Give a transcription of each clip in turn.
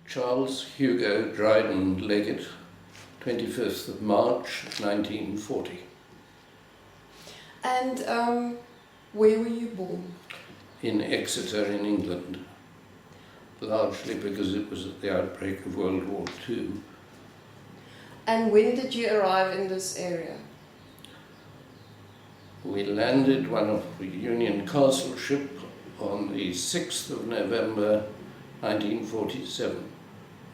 Charles Hugo Dryden Leggatt, 25th of March 1940. And where were you born? In Exeter in England, largely because it was at the outbreak of World War II. And when did you arrive in this area? We landed one of the Union Castle ship on the 6th of November 1947.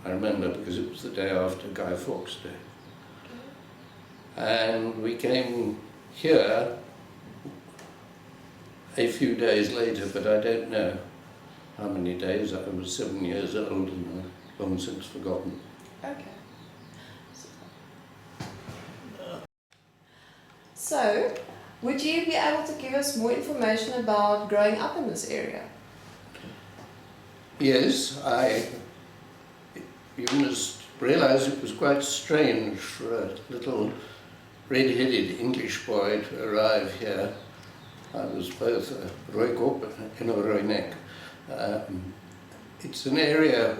I remember because it was the day after Guy Fawkes Day. And we came here a few days later, but I don't know how many days. I was 7 years old and I've long since forgotten. Okay. So, would you be able to give us more information about growing up in this area? Yes, you must realise it was quite strange for a little red-headed English boy to arrive here. I was both a Roykop and a Roynek. It's an area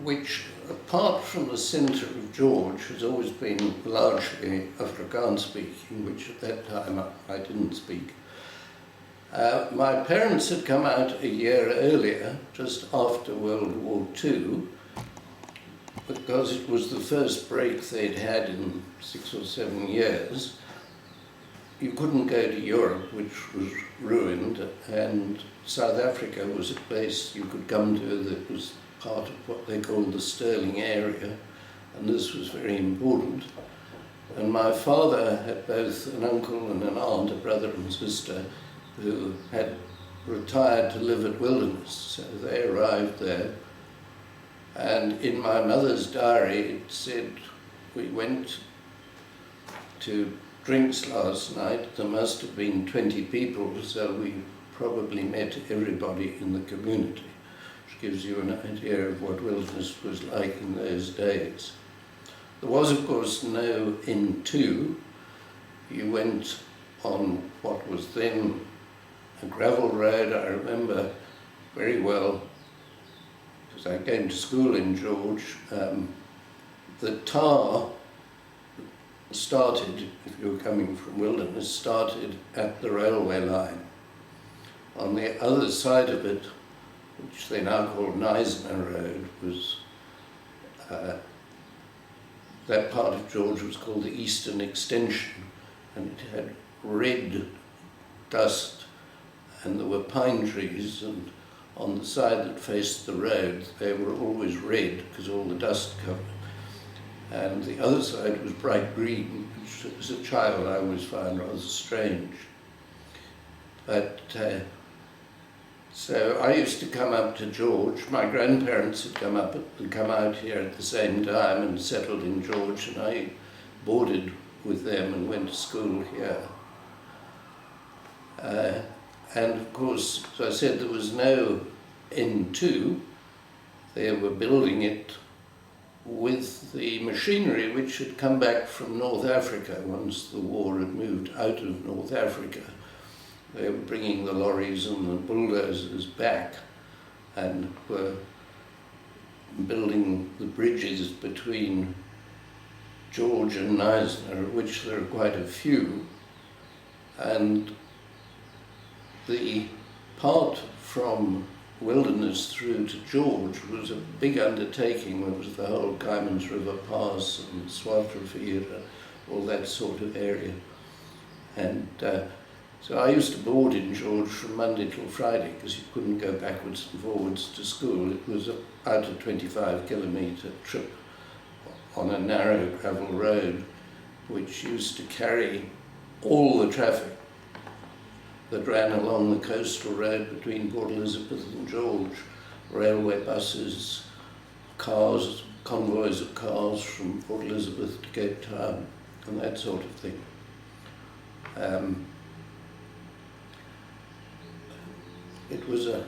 which, apart from the centre of George, has always been largely Afrikaans-speaking, which at that time I didn't speak. My parents had come out a year earlier, just after World War II, because it was the first break they'd had in 6 or 7 years. You couldn't go to Europe, which was ruined, and South Africa was a place you could come to that was part of what they called the Sterling area, and this was very important. And my father had both an uncle and an aunt, a brother and sister, who had retired to live at Wilderness, so they arrived there. And in my mother's diary it said, we went to drinks last night, there must have been 20 people, so we probably met everybody in the community, which gives you an idea of what Wilderness was like in those days. There was, of course, no N2. You went on what was then a gravel road. I remember very well, because I came to school in George, the tar started, if you were coming from Wilderness, started at the railway line. On the other side of it, which they now call Neisner Road, was that part of George was called the Eastern Extension, and it had red dust, and there were pine trees, and on the side that faced the road they were always red because all the dust covered. And the other side was bright green, which as a child I always found rather strange. But so I used to come up to George. My grandparents had come out here at the same time and settled in George, and I boarded with them and went to school here. And of course, as I said, there was no N2. They were building it with the machinery which had come back from North Africa once the war had moved out of North Africa. They were bringing the lorries and the bulldozers back and were building the bridges between George and Neisner, of which there are quite a few. And the part from Wilderness through to George was a big undertaking. There was the whole Kymans River Pass and Swartrafir, all that sort of area. And so I used to board in George from Monday till Friday because you couldn't go backwards and forwards to school. It was about a 25-kilometre trip on a narrow gravel road which used to carry all the traffic that ran along the coastal road between Port Elizabeth and George, railway buses, cars, convoys of cars from Port Elizabeth to Cape Town, and that sort of thing. It was a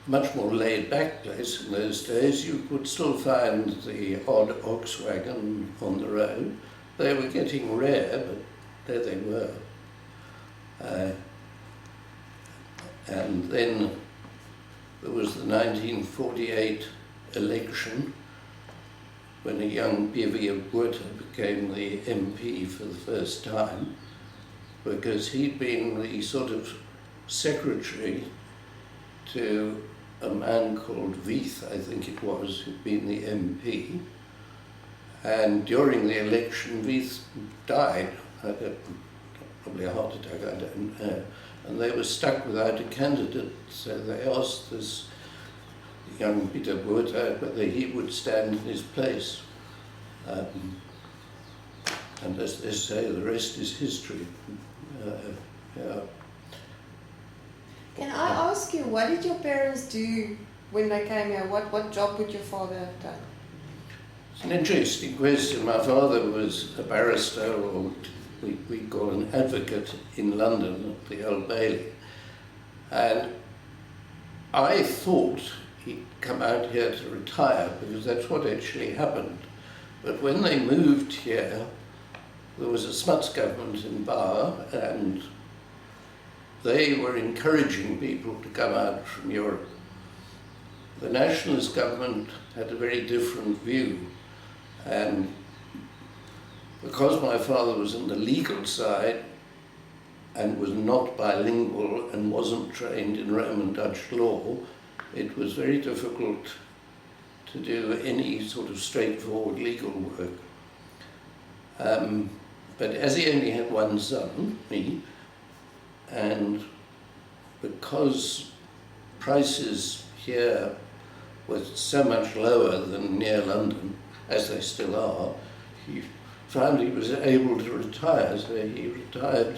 much more laid-back place in those days. You could still find the odd ox wagon on the road. They were getting rare, but there they were. And then there was the 1948 election, when a young Bevi of Botha became the MP for the first time, because he'd been the sort of secretary to a man called Vieth, I think it was, who'd been the MP. And during the election, Vieth died, probably a heart attack, I don't know. And they were stuck without a candidate, so they asked this young Peter Botha whether he would stand in his place. And as they say, the rest is history. Yeah. Can I ask you, what did your parents do when they came here? What job would your father have done? It's an interesting question. My father was a barrister, or we call an advocate in London at the Old Bailey. And I thought he'd come out here to retire, because that's what actually happened. But when they moved here, there was a Smuts government in Bar, and they were encouraging people to come out from Europe. The nationalist government had a very different view, and because my father was on the legal side and was not bilingual and wasn't trained in Roman Dutch law, it was very difficult to do any sort of straightforward legal work. But as he only had one son, me, and because prices here were so much lower than near London, as they still are, he found he was able to retire. So he retired,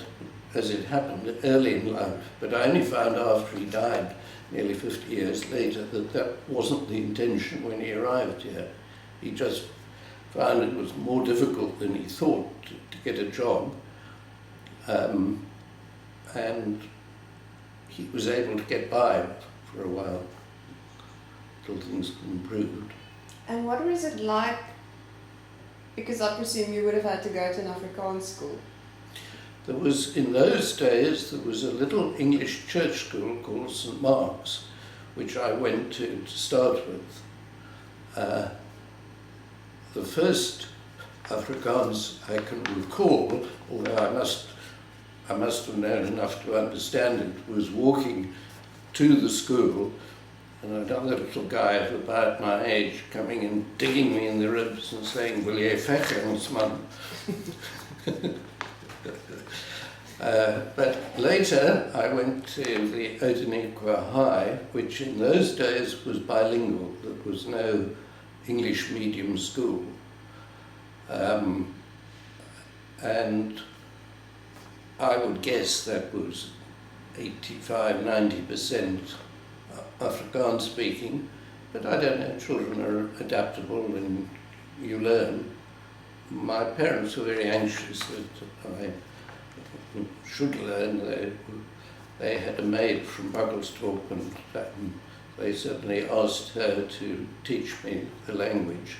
as it happened, early in life. But I only found after he died, nearly 50 years later, that that wasn't the intention when he arrived here. He just found it was more difficult than he thought to get a job. And he was able to get by for a while, till things improved. And what was it like? Because I presume you would have had to go to an Afrikaans school. There was, in those days, there was a little English church school called St. Mark's, which I went to start with. The first Afrikaans I can recall, although I must have known enough to understand it, was walking to the school, and another little guy of about my age coming and digging me in the ribs and saying, "Wil jy veg, Engelsman?" But later I went to the Outeniqua High, which in those days was bilingual. There was no English medium school. And I would guess that was 85–90% Afrikaans speaking, but I don't know, children are adaptable and you learn. My parents were very anxious that I should learn. They had a maid from Buggelsthorpe, and they certainly asked her to teach me the language.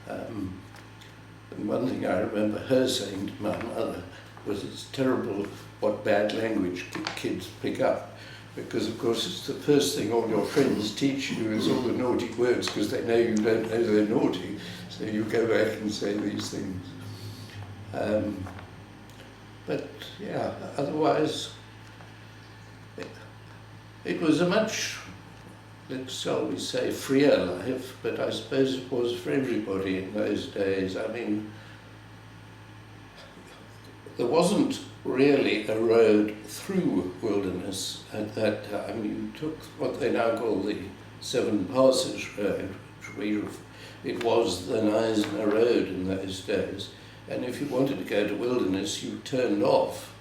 And one thing I remember her saying to my mother was, "It's terrible what bad language kids pick up, because of course it's the first thing all your friends teach you is all the naughty words, because they know you don't know they're naughty, so you go back and say these things." But yeah, otherwise it was a much, shall we say, freer life, but I suppose it was for everybody in those days. I mean, there wasn't really a road through wilderness at that time. You took what they now call the Seven Passes Road, it was the Neisner Road in those days, and if you wanted to go to wilderness, you turned off.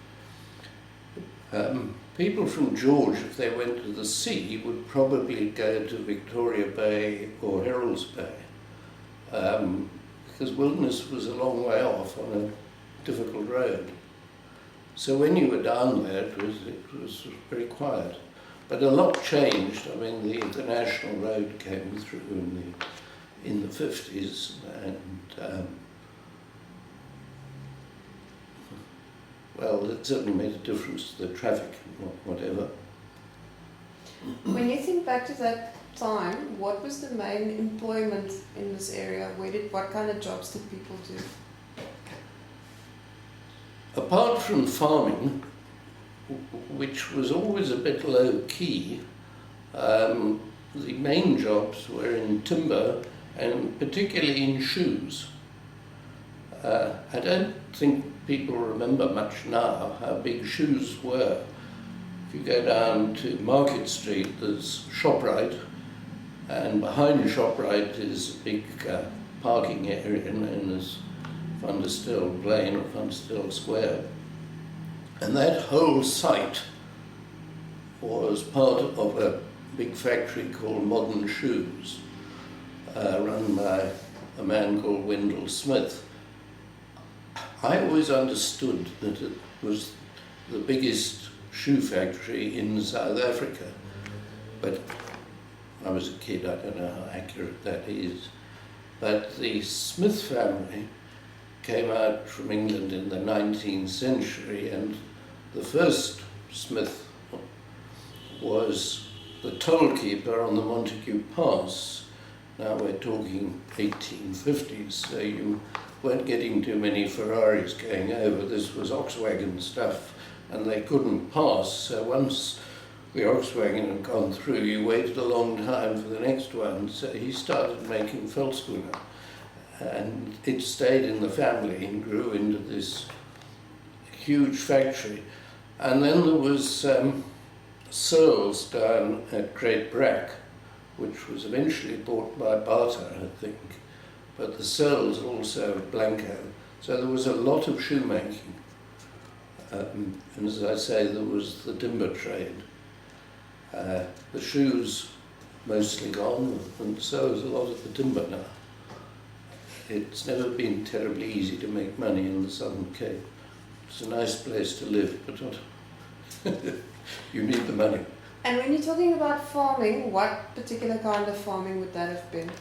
People from George, if they went to the sea, would probably go to Victoria Bay or Herald's Bay, because wilderness was a long way off on a difficult road. So when you were down there, it was very quiet. But a lot changed. I mean, the National Road came through in the 50s, and well, it certainly made a difference to the traffic, whatever. When you think back to that time, what was the main employment in this area? What kind of jobs did people do? Apart from farming, which was always a bit low key, the main jobs were in timber and particularly in shoes. I don't think people remember much now how big shoes were. If you go down to Market Street, there's ShopRite, and behind ShopRite is a big parking area known as Van der Stel Plain or Van der Stel Square. And that whole site was part of a big factory called Modern Shoes, run by a man called Wendell Smith. I always understood that it was the biggest shoe factory in South Africa, but I was a kid, I don't know how accurate that is. But the Smith family came out from England in the 19th century, and the first Smith was the toll keeper on the Montague Pass. Now we're talking 1850s, so you weren't getting too many Ferraris going over. This was Volkswagen stuff, and they couldn't pass, so once the Volkswagen had gone through, you waited a long time for the next one, so he started making Veldspooner. And it stayed in the family and grew into this huge factory. And then there was Searles down at Great Brack, which was eventually bought by Barter, I think, but the Searles also at Blanco. So there was a lot of shoemaking. And as I say, there was the timber trade. The shoes mostly gone, and so is a lot of the timber now. It's never been terribly easy to make money in the Southern Cape. It's a nice place to live, but not you need the money. And when you're talking about farming, what particular kind of farming would that have been?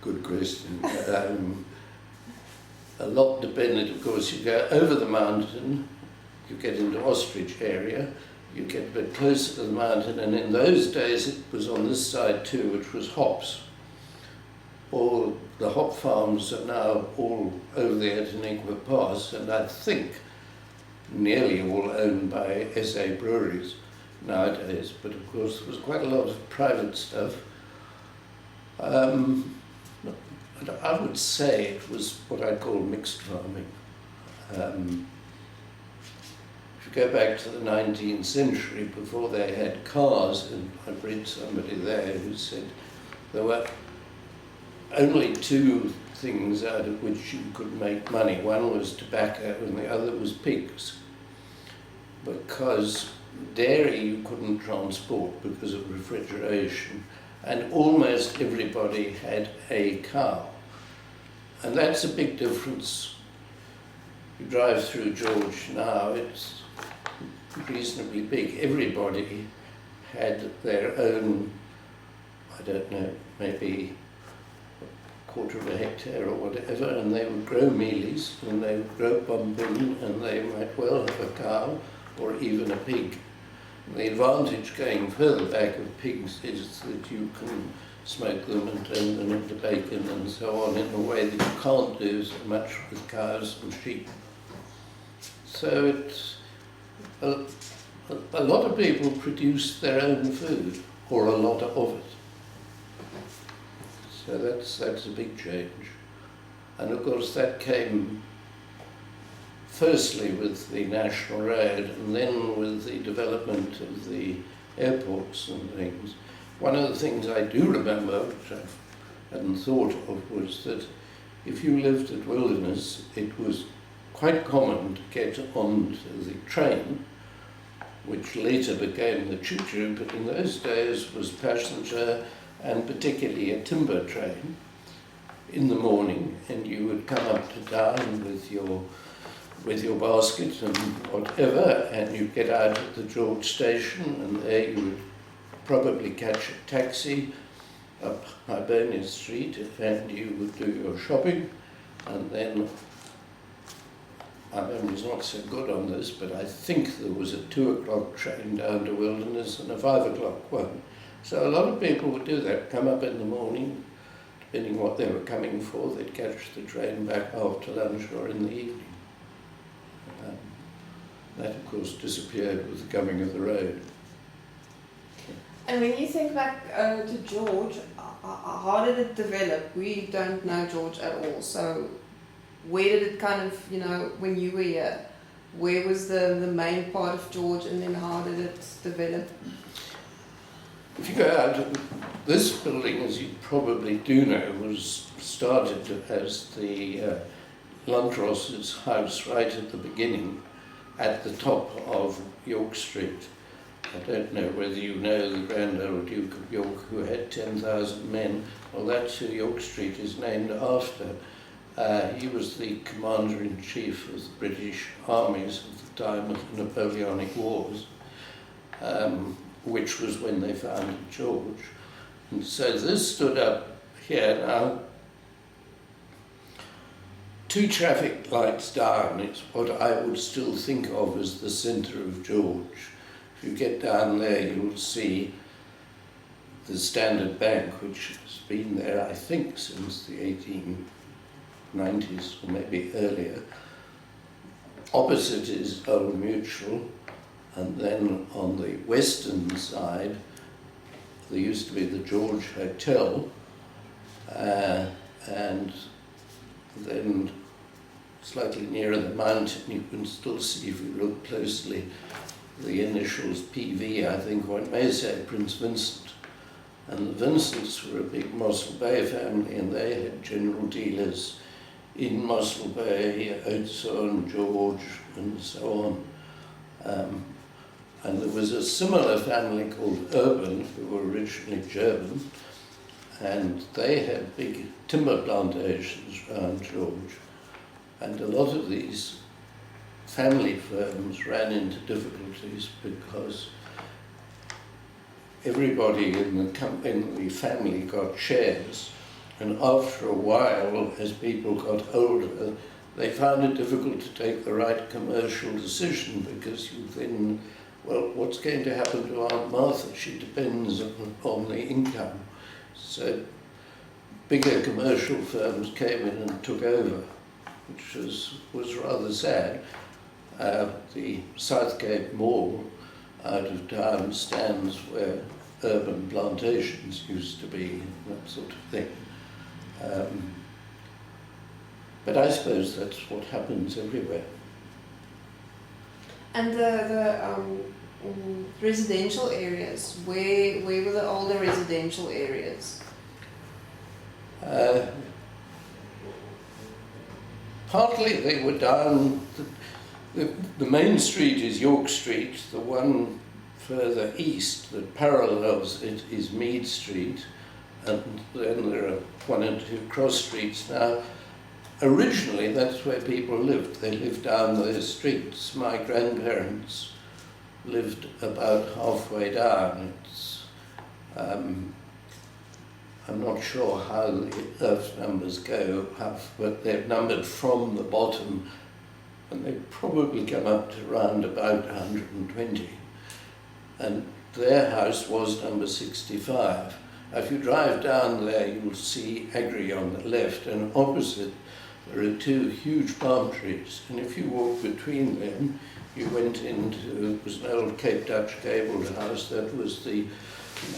Good question. A lot depended, of course. You go over the mountain, you get into ostrich area, you get a bit closer to the mountain, and in those days it was on this side too, which was hops. All the hop farms are now all over there at Negwa Pass, and I think nearly all owned by SA breweries nowadays, but of course there was quite a lot of private stuff. I would say it was what I'd call mixed farming. If you go back to the 19th century, before they had cars, and I've read somebody there who said there were only two things out of which you could make money. One was tobacco and the other was pigs, because dairy you couldn't transport because of refrigeration, and almost everybody had a cow. And that's a big difference. You drive through George now, it's reasonably big. Everybody had their own, I don't know, maybe a quarter of a hectare or whatever, and they would grow mealies, and they would grow pumpkin, and they might well have a cow or even a pig. And the advantage going further back of pigs is that you can smoke them and turn them into bacon and so on in a way that you can't do so much with cows and sheep. So it's a lot of people produce their own food, or a lot of it. So that's a big change. And of course that came firstly with the National Road, and then with the development of the airports and things. One of the things I do remember, which I hadn't thought of, was that if you lived at Wilderness, it was quite common to get onto the train, which later became the choo-choo, but in those days was passenger and particularly a timber train, in the morning, and you would come up to town with your basket and whatever, and you'd get out at the George station, and there you would probably catch a taxi up Hibernia Street, and you would do your shopping, and then my memory's not so good on this, but I think there was a 2 o'clock train down to Wilderness and a 5 o'clock one. So a lot of people would do that, come up in the morning, depending what they were coming for, they'd catch the train back after lunch or in the evening. That, of course, disappeared with the coming of the road. And when you think back to George, how did it develop? We don't know George at all, so where did it kind of, you know, when you were here, where was the main part of George, and then how did it develop? If you go out, this building, as you probably do know, was started as the Lantros's house right at the beginning, at the top of York Street. I don't know whether you know the Grand Old Duke of York, who had 10,000 men. Well, that's who York Street is named after. He was the commander-in-chief of the British armies at the time of the Napoleonic Wars, which was when they founded George. And so this stood up here. Now, 2 traffic lights down is what I would still think of as the centre of George. If you get down there, you'll see the Standard Bank, which has been there, I think, since the 1890s, or maybe earlier. Opposite is Old Mutual, and then on the western side, there used to be the George Hotel, and then slightly nearer the mountain, you can still see, if you look closely, the initials PV, I think one may say Prince Vincent. And the Vincents were a big Mossel Bay family, and they had general dealers in Mossel Bay, Oatsone, George, and so on. And there was a similar family called Urban, who were originally German, and they had big timber plantations around George. And a lot of these family firms ran into difficulties because everybody in the family got shares, and after a while, as people got older, they found it difficult to take the right commercial decision, because you then, well, what's going to happen to Aunt Martha? She depends on the income. So bigger commercial firms came in and took over, which was rather sad. The Southgate Mall out of town stands where urban plantations used to be, that sort of thing. But I suppose that's what happens everywhere. And the residential areas, where were the older residential areas? Partly they were down, the main street is York Street, the one further east that parallels it is Mead Street, and then there are 1 and 2 cross streets. Now, originally that's where people lived. They lived down those streets. My grandparents lived about halfway down. It's, I'm not sure how the earth numbers go, but they're numbered from the bottom, and they probably come up to around about 120. And their house was number 65. If you drive down there, you'll see Agri on the left, and opposite there are 2 huge palm trees, and if you walk between them, you went into, it was an old Cape Dutch gabled house. That was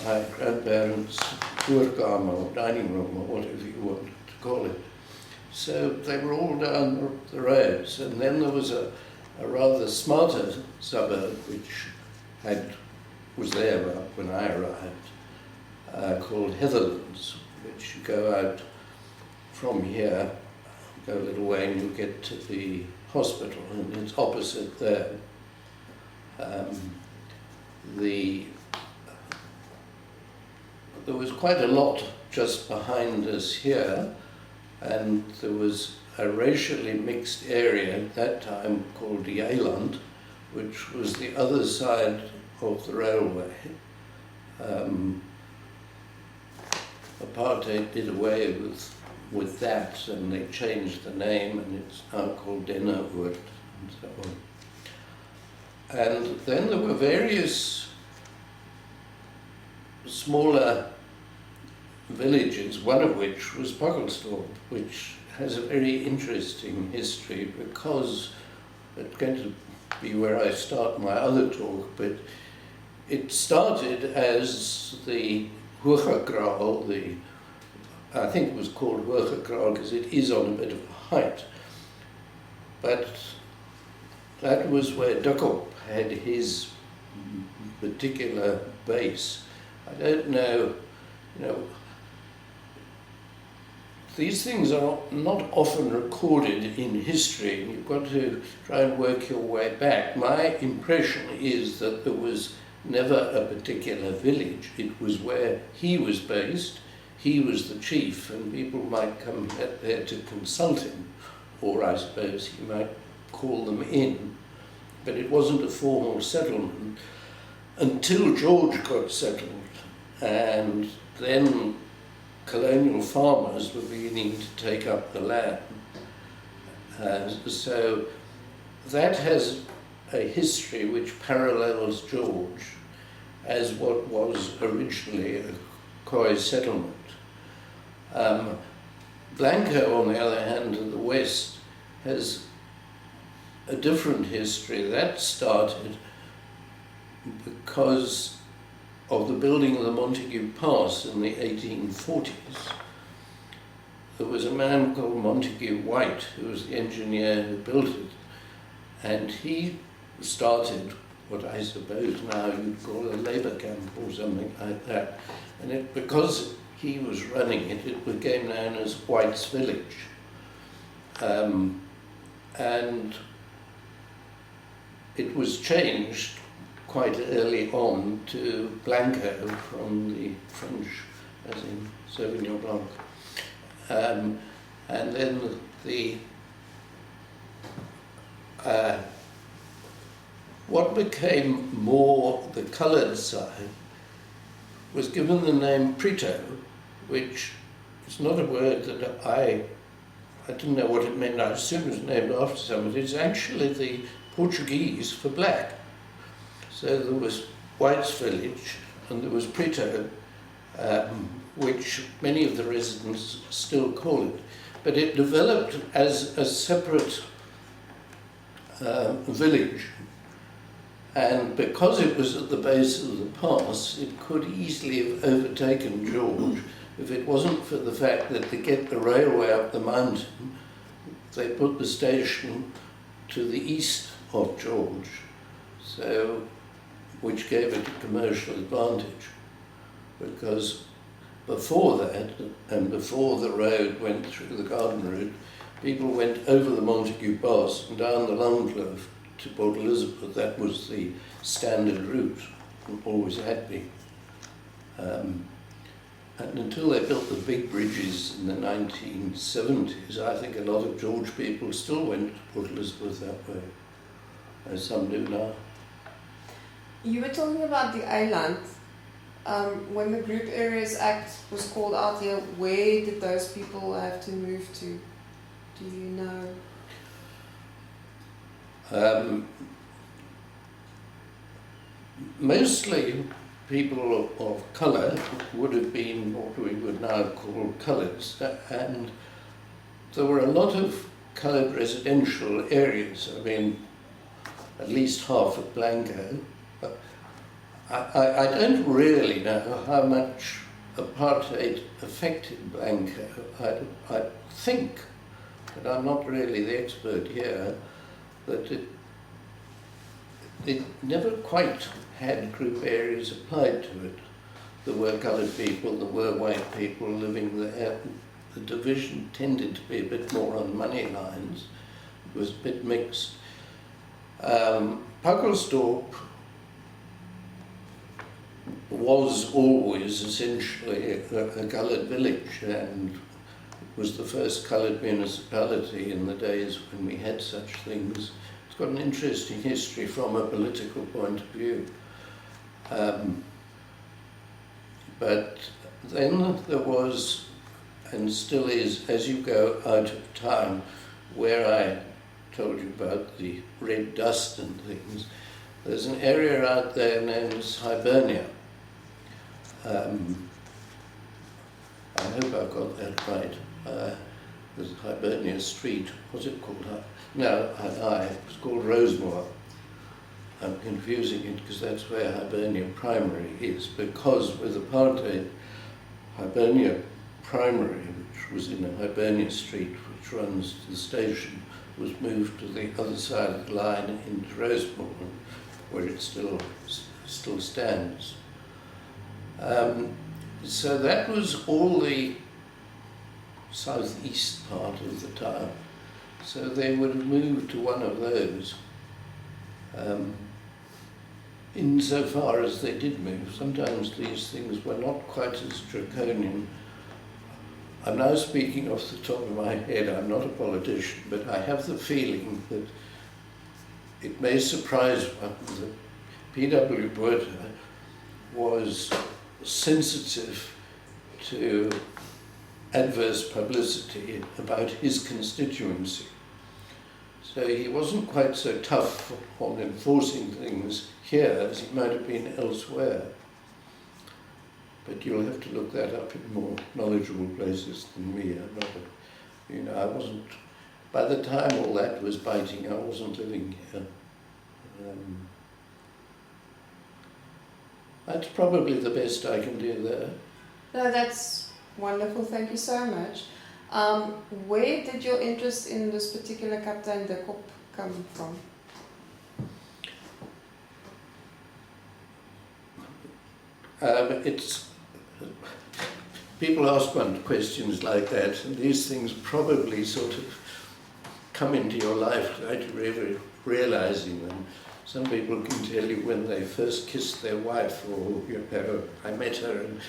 my grandparents' woorkamer, or dining room, or whatever you wanted to call it. So they were all down the roads, and then there was a rather smarter suburb which was there when I arrived, called Heatherlands, which you go out from here, go a little way and you get to the hospital, and it's opposite there. There was quite a lot just behind us here, and there was a racially mixed area at that time called Yealand, which was the other side of the railway. Apartheid did away with that, and they changed the name, and it's now called Dennerwood. and so on. And then there were various smaller villages, one of which was Pogglesthorpe, which has a very interesting history because it's going to be where I start my other talk, but it started as the Hugo, I think it was called Hugo because it is on a bit of a height, but that was where Duckop had his particular base. I don't know, these things are not often recorded in history, and you've got to try and work your way back. My impression is that there was never a particular village. It was where he was based, he was the chief, and people might come there to consult him, or I suppose he might call them in. But it wasn't a formal settlement until George got settled, and then colonial farmers were beginning to take up the land. So that has a history which parallels George as what was originally a Khoi settlement. Blanco, on the other hand, in the west, has a different history. That started because of the building of the Montague Pass in the 1840s. There was a man called Montague White, who was the engineer who built it, and he started what I suppose now you'd call a labour camp or something like that. And because he was running it, it became known as White's Village. And it was changed quite early on to Blanco from the French, as in Sauvignon Blanc. And then what became more the coloured side was given the name Preto, which is not a word that I didn't know what it meant. I assumed it was named after somebody. It's actually the Portuguese for black. So there was White's Village and there was Preto, which many of the residents still call it. But it developed as a separate village. And because it was at the base of the pass, it could easily have overtaken George if it wasn't for the fact that to get the railway up the mountain, they put the station to the east of George, so which gave it a commercial advantage. Because before that, and before the road went through the garden route, people went over the Montague Pass and down the Longcliffe to Port Elizabeth. That was the standard route, and always had been. And until they built the big bridges in the 1970s, I think a lot of George people still went to Port Elizabeth that way, as some do now. You were talking about the island. When the Group Areas Act was called out here, where did those people have to move to? Do you know? Mostly people of colour would have been what we would now call coloureds, and there were a lot of coloured residential areas. I mean, at least half of Blanco. I don't really know how much apartheid affected Blanco. I think, but I'm not really the expert here, that it never quite had group areas applied to it. There were coloured people, there were white people living there. The division tended to be a bit more on money lines. It was a bit mixed. Pogglesthorpe was always essentially a coloured village, and it was the first coloured municipality in the days when we had such things. It's got an interesting history from a political point of view. But then there was, and still is, as you go out of town, where I told you about the red dust and things. There's an area out there known as Hibernia. I hope I've got that right. There's Hibernia Street. What's it called? No, it's called Rosemoor. I'm confusing it because that's where Hibernia Primary is, because with apartheid, Hibernia Primary, which was in a Hibernia Street, which runs to the station, was moved to the other side of the line into Rosemoor, where it still stands. So that was all the southeast part of the town. So they would have moved to one of those. Insofar as they did move, sometimes these things were not quite as draconian. I'm now speaking off the top of my head, I'm not a politician, but I have the feeling that it may surprise one that P.W. Botha was sensitive to adverse publicity about his constituency. So he wasn't quite so tough on enforcing things here as he might have been elsewhere. But you'll have to look that up in more knowledgeable places than me. I'm not, I wasn't, by the time all that was biting, I wasn't living here. That's probably the best I can do there. No, that's wonderful. Thank you so much. Where did your interest in this particular Kaptein de Kop come from? People ask one questions like that, and these things probably sort of come into your life without you really realizing them. Some people can tell you when they first kissed their wife, or I met her, and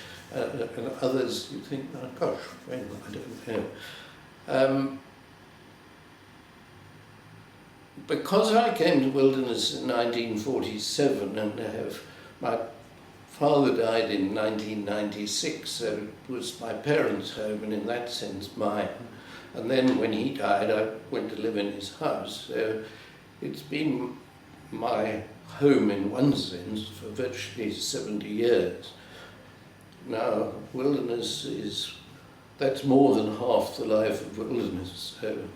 others you think, oh gosh, when, I don't know. Because I came to Wilderness in 1947, and my father died in 1996, so it was my parents' home, and in that sense mine. And then when he died, I went to live in his house. So it's been my home in one sense for virtually 70 years. Now, Wilderness that's more than half the life of Wilderness. So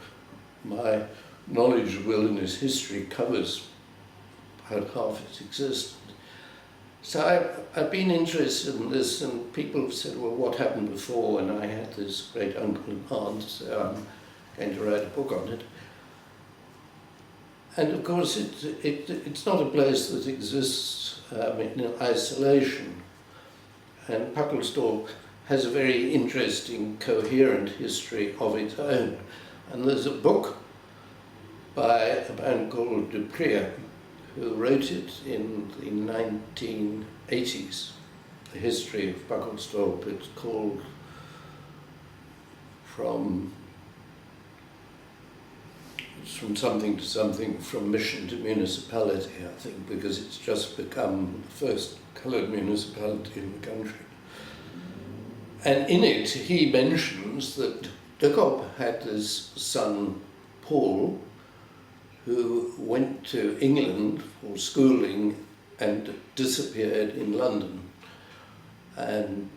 my knowledge of Wilderness history covers about half its existence. So I've been interested in this, and people have said, well, what happened before? And I had this great uncle and aunt, so I'm going to write a book on it. And of course, it's not a place that exists in isolation. And Puckelsdorp has a very interesting, coherent history of its own. And there's a book by a man called Duprier, who wrote it in the 1980s, the history of Puckelsdorp. It's called From Something to Something, From Mission to Municipality, I think, because it's just become the first coloured municipality in the country. And in it, he mentions that de Kop had this son, Paul, who went to England for schooling and disappeared in London. And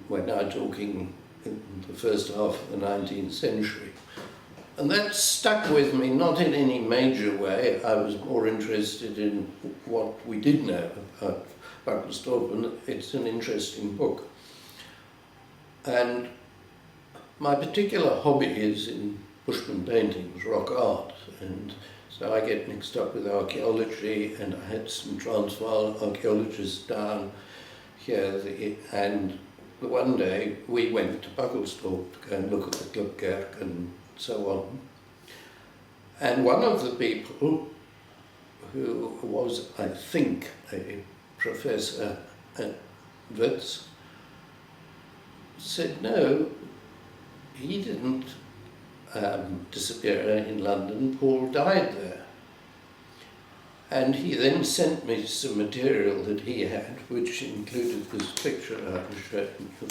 we're now talking in the first half of the 19th century. And that stuck with me, not in any major way. I was more interested in what we did know about Puckelsdorp, and it's an interesting book. And my particular hobby is in Bushman paintings, rock art, and so I get mixed up with archaeology, and I had some Transvaal archaeologists down here, and one day we went to Puckelsdorp to go and look at the Klipkerk and so on. And one of the people, who was, I think, a professor at Wits, said no, he didn't disappear in London, Paul died there. And he then sent me some material that he had, which included this picture I was showing you.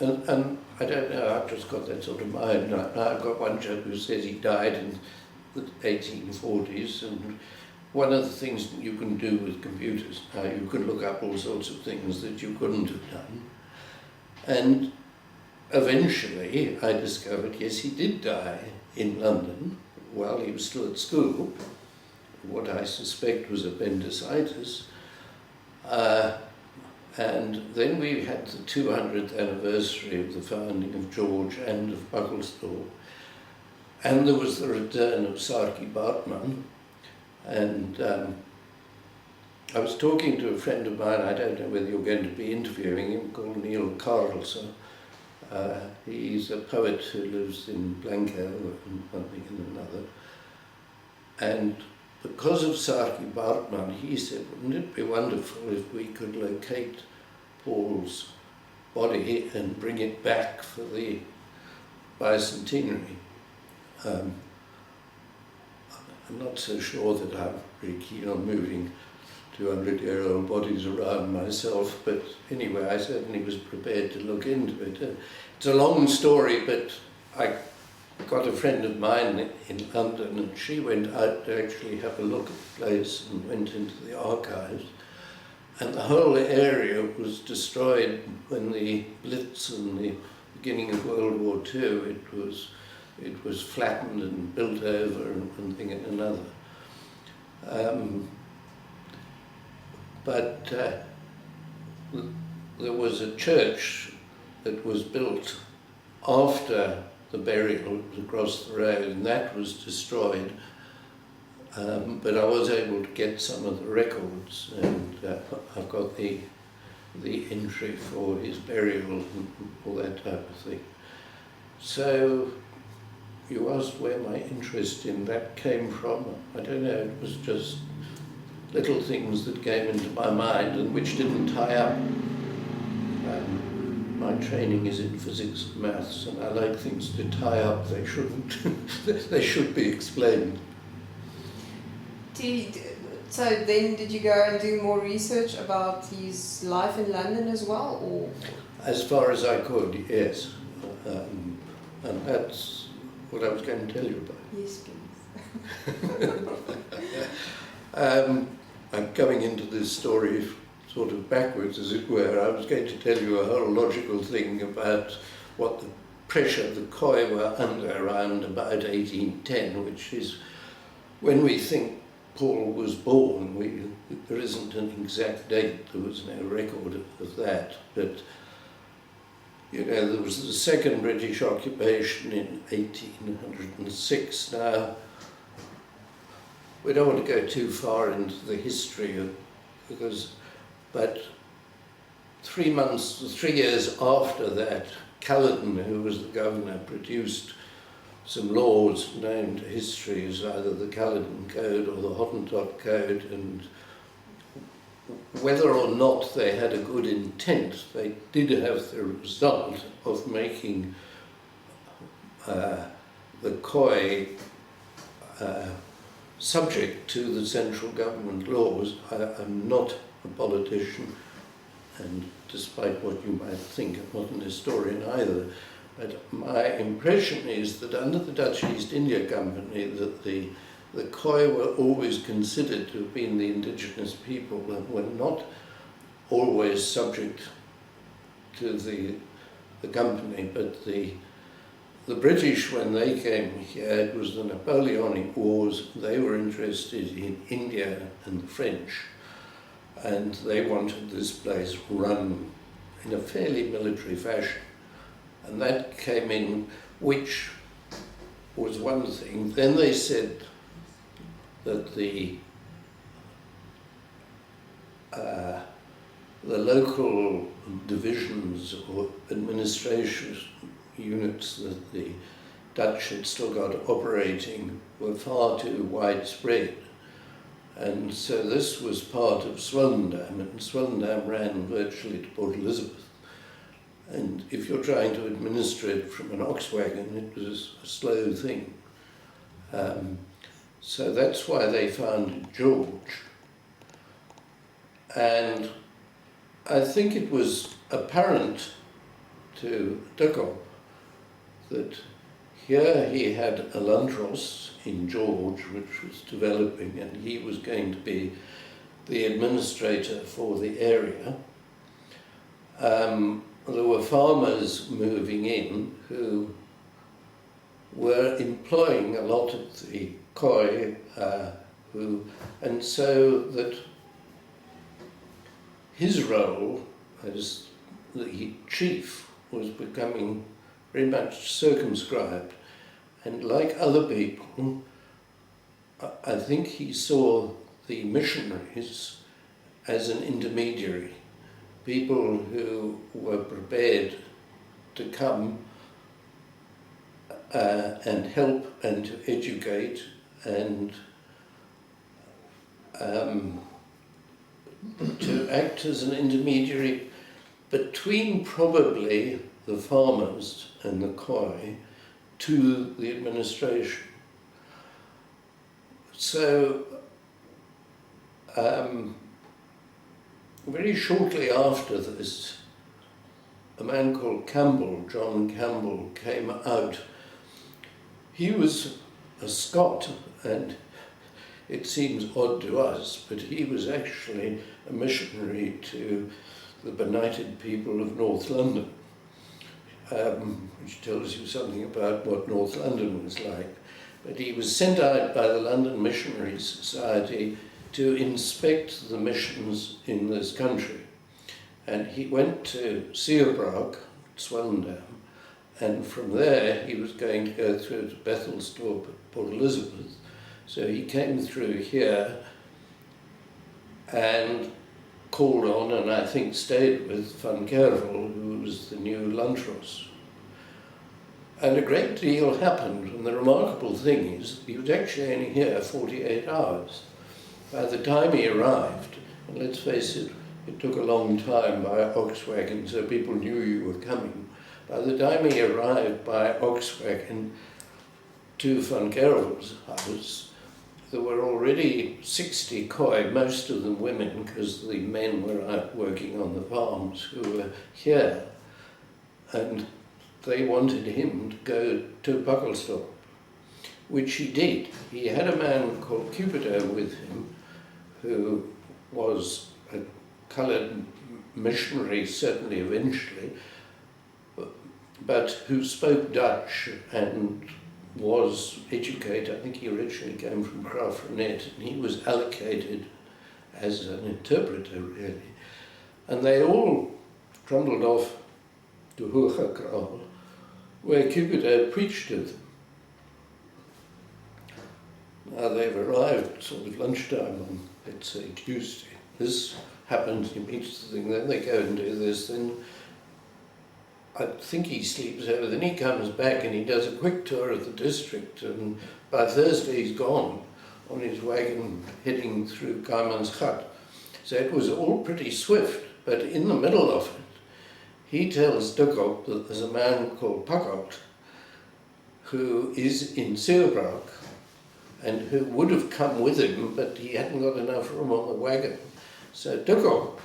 and I don't know, I've just got that sort of mind. I've got one chap who says he died in the 1840s, and one of the things you can do with computers now, you can look up all sorts of things that you couldn't have done. And eventually I discovered, yes, he did die in London while he was still at school, what I suspect was appendicitis. And then we had the 200th anniversary of the founding of George and of Buckelsthorpe. And there was the return of Sarki Bartman. And I was talking to a friend of mine, I don't know whether you're going to be interviewing him, called Neil Carlson. He's a poet who lives in Blanco and one thing and another. And because of Sarki Bartman, he said, wouldn't it be wonderful if we could locate Paul's body and bring it back for the bicentenary? I'm not so sure that I'm very keen on moving 200-year-old bodies around myself, but anyway, I certainly was prepared to look into it. It's a long story, but I got a friend of mine in London, and she went out to actually have a look at the place and went into the archives. And the whole area was destroyed when the Blitz and the beginning of World War II. It was flattened and built over and one thing and another. But there was a church that was built after the burial across the road, and that was destroyed. But I was able to get some of the records, and I've got the entry for his burial and all that type of thing. So you asked where my interest in that came from. I don't know, it was just little things that came into my mind and which didn't tie up. My training is in physics and maths, and I like things to tie up. They shouldn't. They should be explained. So then did you go and do more research about his life in London as well? Or? As far as I could, yes. And that's what I was going to tell you about. Yes, please. I'm coming into this story sort of backwards, as it were. I was going to tell you a whole logical thing about what the pressure the Khoi were under around about 1810, which is when we think Paul was born. There isn't an exact date, there was no record of that, but you know, there was the second British occupation in 1806. Now, we don't want to go too far into the history but 3 years after that, Caledon, who was the governor, produced some laws known to history as either the Caledon Code or the Hottentot Code, and whether or not they had a good intent, they did have the result of making the Khoi subject to the central government laws. I'm not a politician, and despite what you might think, I'm not an historian either, but my impression is that under the Dutch East India Company that the Khoi were always considered to have been the indigenous people and were not always subject to the company, but the British, when they came here, it was the Napoleonic Wars, they were interested in India and the French, and they wanted this place run in a fairly military fashion. And that came in, which was one thing. Then they said that the local divisions or administration units that the Dutch had still got operating were far too widespread. And so this was part of Swellendam, and Swellendam ran virtually to Port Elizabeth. And if you're trying to administer it from an ox wagon, it was a slow thing. So that's why they founded George. And I think it was apparent to Hugo that here he had a Landros in George, which was developing, and he was going to be the administrator for the area. There were farmers moving in who were employing a lot of the Khoi, and so that his role as the chief was becoming very much circumscribed, and like other people, I think he saw the missionaries as an intermediary, people who were prepared to come and help and to educate and to act as an intermediary between probably the farmers and the Khoi to the administration. So very shortly after this, a man called Campbell, John Campbell, came out. He was a Scot, and it seems odd to us, but he was actually a missionary to the benighted people of North London, which tells you something about what North London was like. But he was sent out by the London Missionary Society to inspect the missions in this country. And he went to Seerbrug, Swellendam, and from there he was going to go through to Bethelsdorp at Port Elizabeth. So he came through here and called on, and I think stayed with, Van Kervel, who was the new Landros. And a great deal happened, and the remarkable thing is he was actually only here 48 hours. By the time he arrived, and let's face it, it took a long time by ox wagon, so people knew you were coming. By the time he arrived by ox wagon to Van Kervel's house, there were already 60 Khoi, most of them women, because the men were out working on the farms, who were here. And they wanted him to go to Bethelsdorp, which he did. He had a man called Cupido with him, who was a coloured missionary, certainly eventually, but who spoke Dutch and was educated. I think he originally came from Graafrenet, and he was allocated as an interpreter, really. And they all trundled off to Hugo, where Cupido preached to them. Now they've arrived sort of lunchtime on, let's say, Tuesday. This happens, he meets the thing, then they go and do this, then I think he sleeps over, then he comes back and he does a quick tour of the district, and by Thursday he's gone on his wagon heading through Kaiman's hut. So it was all pretty swift, but in the middle of it, he tells Hugo that there's a man called Pakalt who is in Seerbrug and who would have come with him, but he hadn't got enough room on the wagon. So Hugo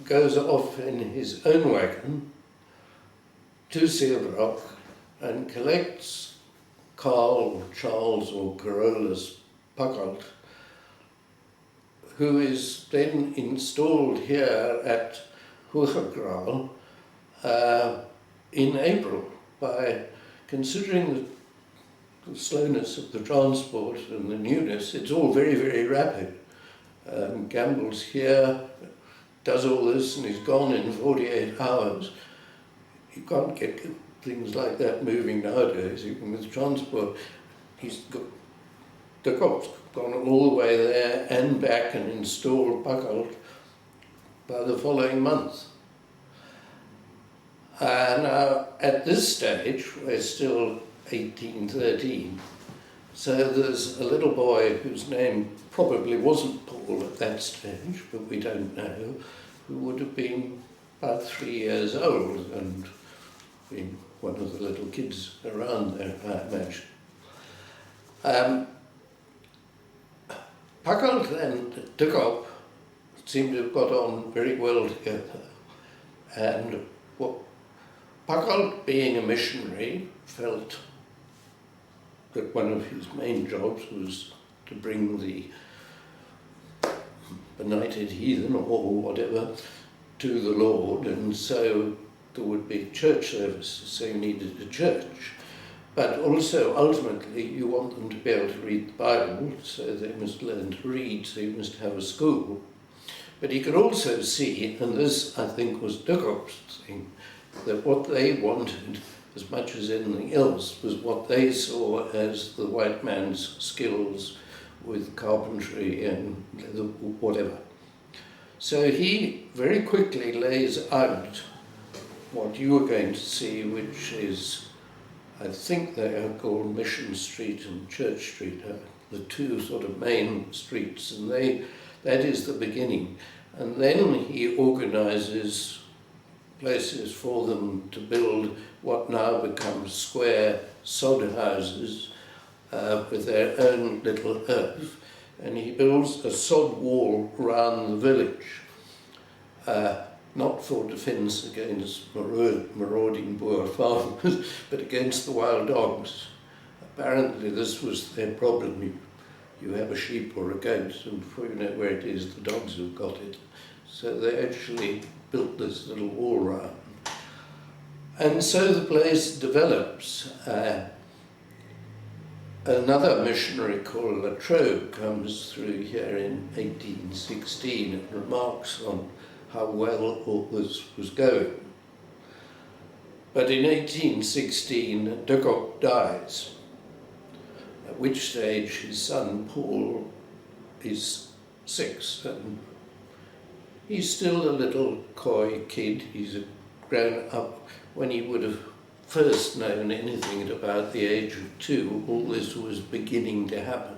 goes off in his own wagon to Seerbrug and collects Carl, Charles or Carolus Pakalt, who is then installed here at Hugo in April. By considering the slowness of the transport and the newness, it's all very, very rapid. Gamble's here, does all this, and he's gone in 48 hours. You can't get things like that moving nowadays, even with transport. He's got the cop's gone all the way there and back and installed Pakalt by the following month. Now, at this stage, we're still 1813, so there's a little boy whose name probably wasn't Paul at that stage, but we don't know, who would have been about 3 years old and been one of the little kids around there, I imagine. Pakalt and Hugo seem to have got on very well together, and what Packold, being a missionary, felt that one of his main jobs was to bring the benighted heathen or whatever to the Lord, and so there would be church services, so you needed a church. But also, ultimately, you want them to be able to read the Bible, so they must learn to read, so you must have a school. But he could also see, and this, I think, was Dukop's thing, that what they wanted, as much as anything else, was what they saw as the white man's skills with carpentry and whatever. So he very quickly lays out what you are going to see, which is, I think they are called Mission Street and Church Street, the two sort of main streets, and that is the beginning. And then he organises places for them to build what now becomes square sod houses with their own little earth. And he builds a sod wall round the village, not for defence against marauding Boer farmers, but against the wild dogs. Apparently this was their problem. You have a sheep or a goat, and before you know where it is, the dogs have got it. So they actually built this little wall round. And so the place develops. Another missionary called Latrobe comes through here in 1816 and remarks on how well all this was going. But in 1816, Dukop dies, at which stage his son Paul is 6, and he's still a little coy kid. He's grown up. When he would have first known anything at about the age of 2, all this was beginning to happen,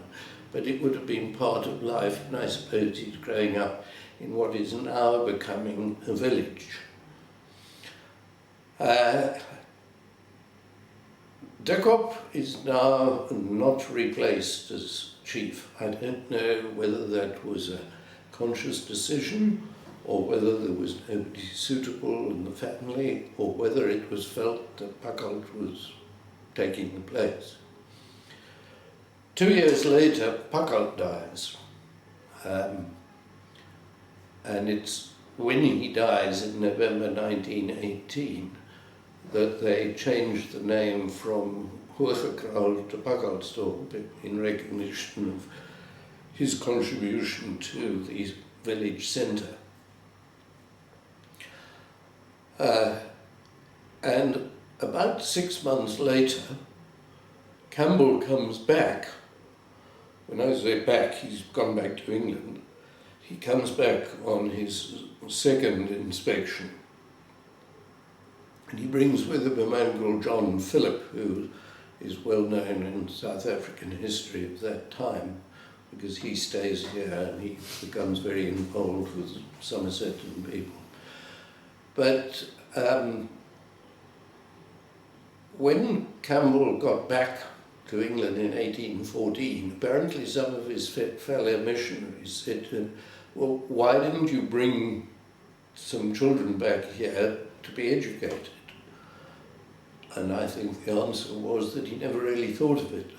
but it would have been part of life, and I suppose he's growing up in what is now becoming a village. Dukop is now not replaced as chief. I don't know whether that was a conscious decision, or whether there was nobody suitable in the family, or whether it was felt that Packold was taking the place. 2 years later, Packold dies. And it's when he dies in November 1918 that they changed the name from Hugo to Packaldsdorp in recognition of his contribution to the village centre. And about 6 months later, Campbell comes back. When I say back, he's gone back to England. He comes back on his second inspection. And he brings with him a man called John Phillip, who is well known in South African history of that time, because he stays here and he becomes very involved with Somersetan people. But when Campbell got back to England in 1814, apparently some of his fellow missionaries said to him, well, why didn't you bring some children back here to be educated? And I think the answer was that he never really thought of it.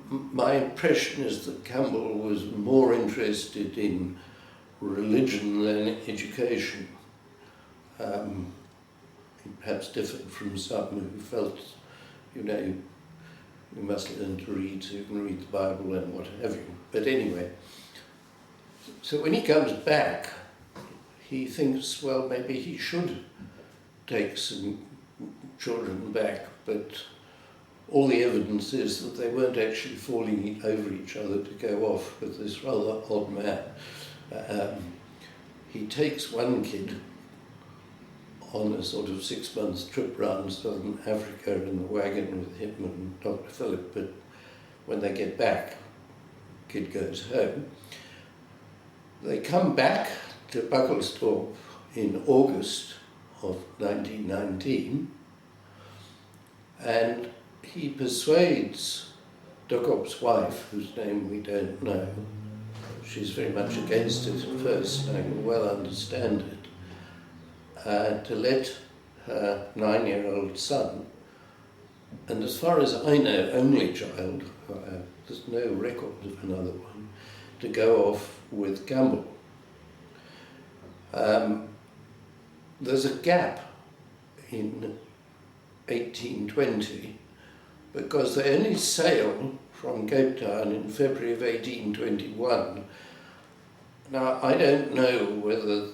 My impression is that Campbell was more interested in religion than education. He perhaps differed from some who felt, you know, you must learn to read so you can read the Bible and what have you. But anyway, so when he comes back, he thinks, well, maybe he should take some children back, but all the evidence is that they weren't actually falling over each other to go off with this rather odd man. He takes one kid on a sort of 6 months trip round southern Africa in the wagon with him and Dr. Phillip, but when they get back, the kid goes home. They come back to Packaldsdorp in August of 1919, and he persuades Dukop's wife, whose name we don't know. She's very much against it at first, and I can well understand it, to let her 9-year-old son, and as far as I know, only child, there's no record of another one, to go off with Gamble. There's a gap in 1820 because they only sail from Cape Town in February of 1821. Now, I don't know whether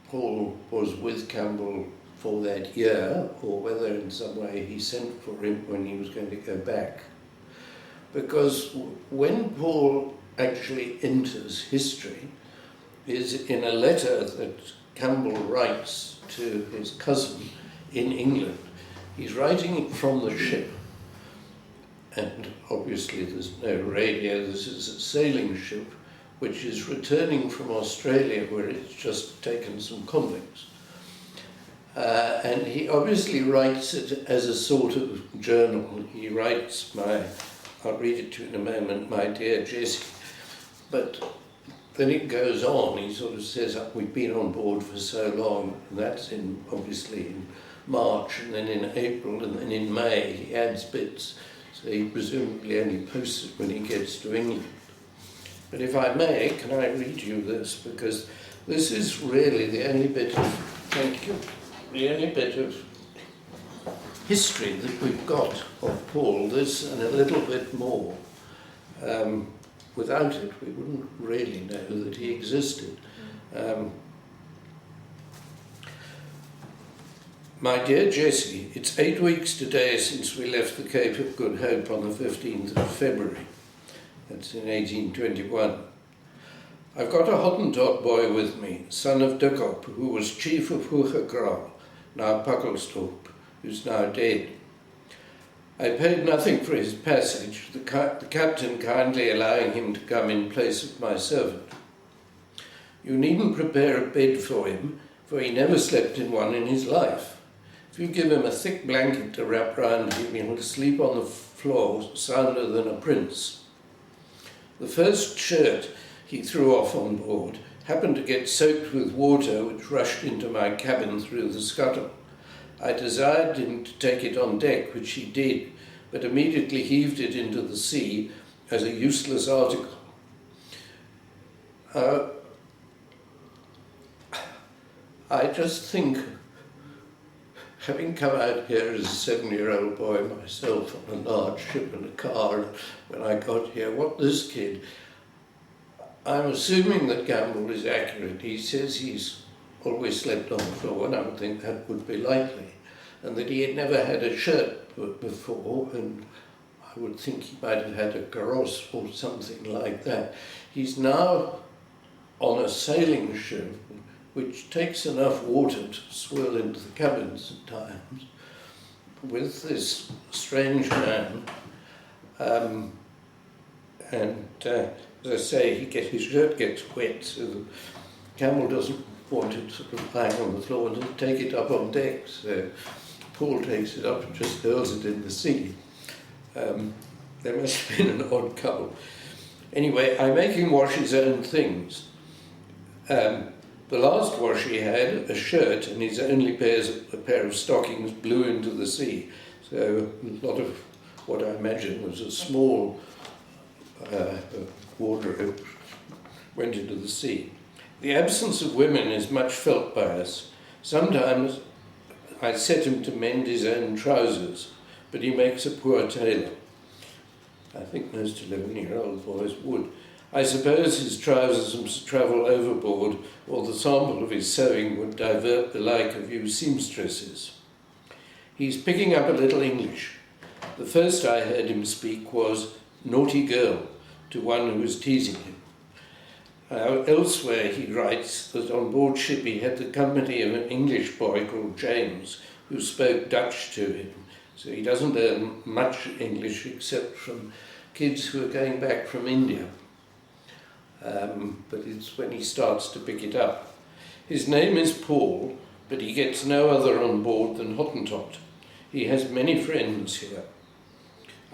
Paul was with Campbell for that year or whether in some way he sent for him when he was going to go back. Because when Paul actually enters history is in a letter that Campbell writes to his cousin in England. He's writing it from the ship, and obviously there's no radio. This is a sailing ship which is returning from Australia where it's just taken some convicts. And he obviously writes it as a sort of journal. He writes I'll read it to you in a moment, my dear Jessie. But then it goes on, he sort of says, we've been on board for so long, and that's obviously in March, and then in April, and then in May, he adds bits. So he presumably only posts it when he gets to England. But if I may, can I read you this? Because this is really the only bit of, thank you, the only bit of history that we've got of Paul, this and a little bit more. Without it, we wouldn't really know that he existed. My dear Jessie, it's 8 weeks today since we left the Cape of Good Hope on the 15th of February. That's in 1821. I've got a Hottentot boy with me, son of Dukop, who was chief of Hugo, now Puckelstorp, who's now dead. I paid nothing for his passage, the captain kindly allowing him to come in place of my servant. You needn't prepare a bed for him, for he never slept in one in his life. If you give him a thick blanket to wrap round him, he'll sleep on the floor sounder than a prince. The first shirt he threw off on board happened to get soaked with water which rushed into my cabin through the scuttle. I desired him to take it on deck, which he did, but immediately heaved it into the sea as a useless article. I just think, having come out here as a 7-year-old boy myself on a large ship and a car, when I got here, what this kid, I'm assuming that Gamble is accurate. He says he's always slept on the floor, and I would think that would be likely, and that he had never had a shirt before, and I would think he might have had a kaross or something like that. He's now on a sailing ship which takes enough water to swirl into the cabins at times, with this strange man, as I say, his shirt gets wet, so Campbell doesn't want it sort of lying on the floor and he'll take it up on deck. So Paul takes it up and just hurls it in the sea. There must have been an odd couple. Anyway, I make him wash his own things. The last wash he had, a shirt and his only a pair of stockings blew into the sea. So a lot of what I imagine was a small wardrobe went into the sea. The absence of women is much felt by us. Sometimes I set him to mend his own trousers, but he makes a poor tailor. I think most 11-year-old boys would. I suppose his trousers must travel overboard, or the sample of his sewing would divert the like of you seamstresses. He's picking up a little English. The first I heard him speak was "naughty girl" to one who was teasing him. Elsewhere he writes that on board ship he had the company of an English boy called James, who spoke Dutch to him. So he doesn't learn much English except from kids who are going back from India. But it's when he starts to pick it up. His name is Paul, but he gets no other on board than Hottentot. He has many friends here.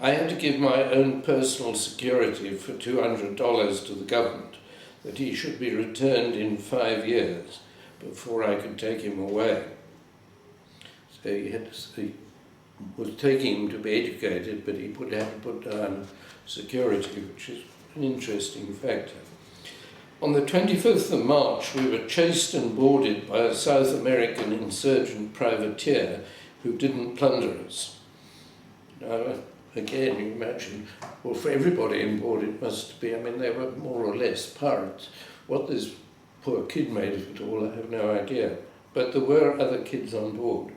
I had to give my own personal security for $200 to the government, that he should be returned in 5 years before I could take him away. he was taking him to be educated, but he had to put down security, which is an interesting factor. On the 25th of March, we were chased and boarded by a South American insurgent privateer who didn't plunder us. Now, again, you imagine, well, for everybody on board it must be, I mean, they were more or less pirates. What this poor kid made of it all, I have no idea. But there were other kids on board.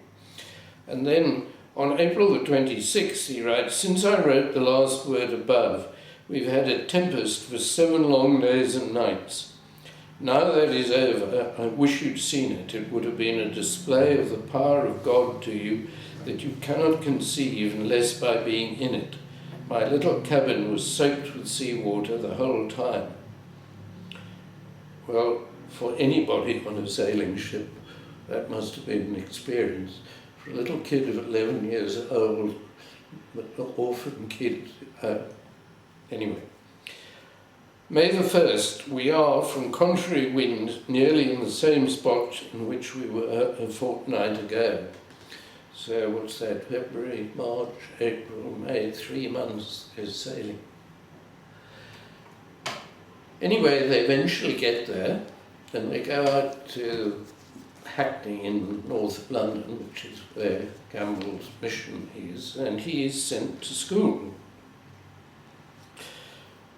And then, on April the 26th, he writes, "Since I wrote the last word above, we've had a tempest for 7 long days and nights. Now that is over, I wish you'd seen it. It would have been a display of the power of God to you that you cannot conceive unless by being in it. My little cabin was soaked with seawater the whole time." Well, for anybody on a sailing ship, that must have been an experience. For a little kid of 11 years old, an orphan kid, anyway. May the 1st, we are, from contrary wind, nearly in the same spot in which we were a fortnight ago. So what's that, February, March, April, May, 3 months is sailing. Anyway, they eventually get there, and they go out to Hackney in north of London, which is where Campbell's mission is, and he is sent to school.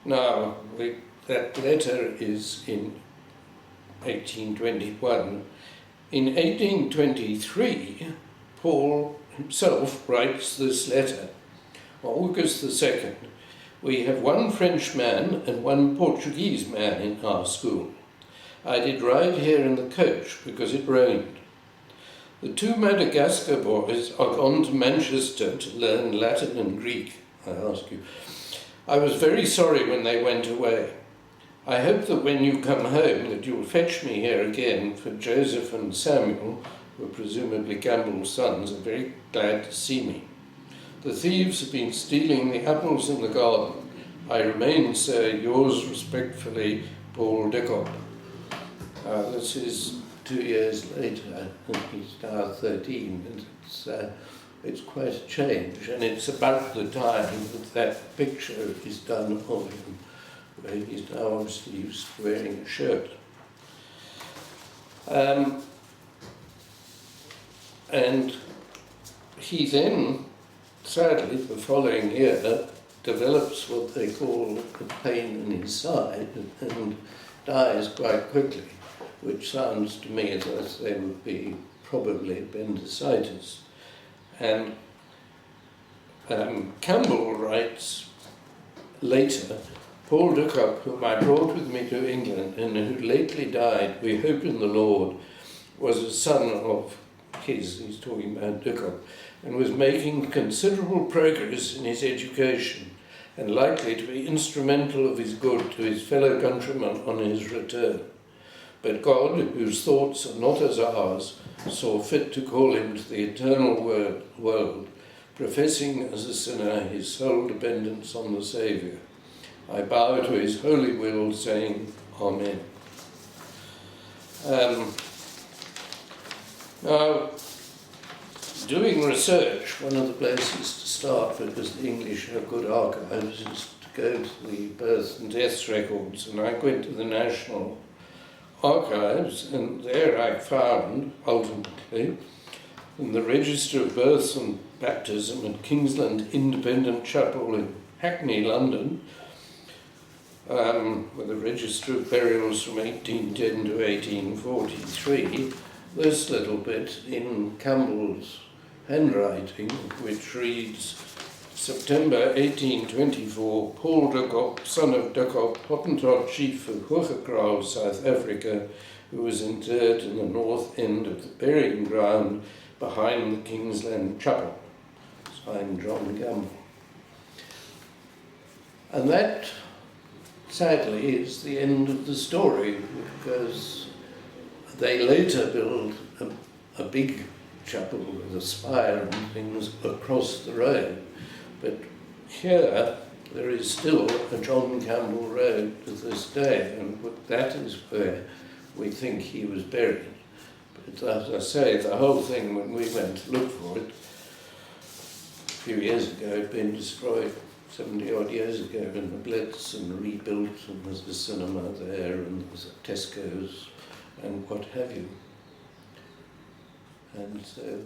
Now, that letter is in 1821. In 1823, Paul himself writes this letter. On August the 2nd, "We have 1 French man and 1 Portuguese man in our school. I did ride here in the coach because it rained. The 2 Madagascar boys are gone to Manchester to learn Latin and Greek, I ask you. I was very sorry when they went away. I hope that when you come home that you will fetch me here again, for Joseph and Samuel, who are presumably Campbell's sons, are very glad to see me. The thieves have been stealing the apples in the garden. I remain, sir, yours respectfully, Paul Leggatt." This is 2 years later, and he's now 13, and it's quite a change, and it's about the time that picture is done of him, where he's now obviously used to wearing a shirt. And he then, sadly, the following year, develops what they call a pain in his side and dies quite quickly, which sounds to me as if they would be probably appendicitis. And Campbell writes later, "Paul Leggatt, whom I brought with me to England and who lately died, we hope in the Lord, was a son of his," he's talking about Leggatt, "and was making considerable progress in his education and likely to be instrumental of his good to his fellow countrymen on his return. But God, whose thoughts are not as ours, saw fit to call him to the eternal world, professing as a sinner his sole dependence on the Saviour. I bow to his holy will, saying, Amen." Now, doing research, one of the places to start, because the English have good archives, is to go to the birth and death records, and I went to the National Archives, and there I found, ultimately, in the Register of Births and Baptism at Kingsland Independent Chapel in Hackney, London, with a register of burials from 1810 to 1843, this little bit in Campbell's handwriting, which reads, "September 1824, Paul Leggatt, son of Leggatt, Hottentot chief of Hugo, South Africa, who was interred in the north end of the burying ground behind the Kingsland Chapel." Signed, John Campbell. And that, sadly, is the end of the story, because they later built a big chapel with a spire and things across the road. But here there is still a John Campbell Road to this day, and that is where we think he was buried. But But as I say, the whole thing, when we went to look for it, a few years ago, had been destroyed 70 odd years ago in the Blitz and rebuilt, and there's a cinema there, and there's a Tesco's, and what have you. And so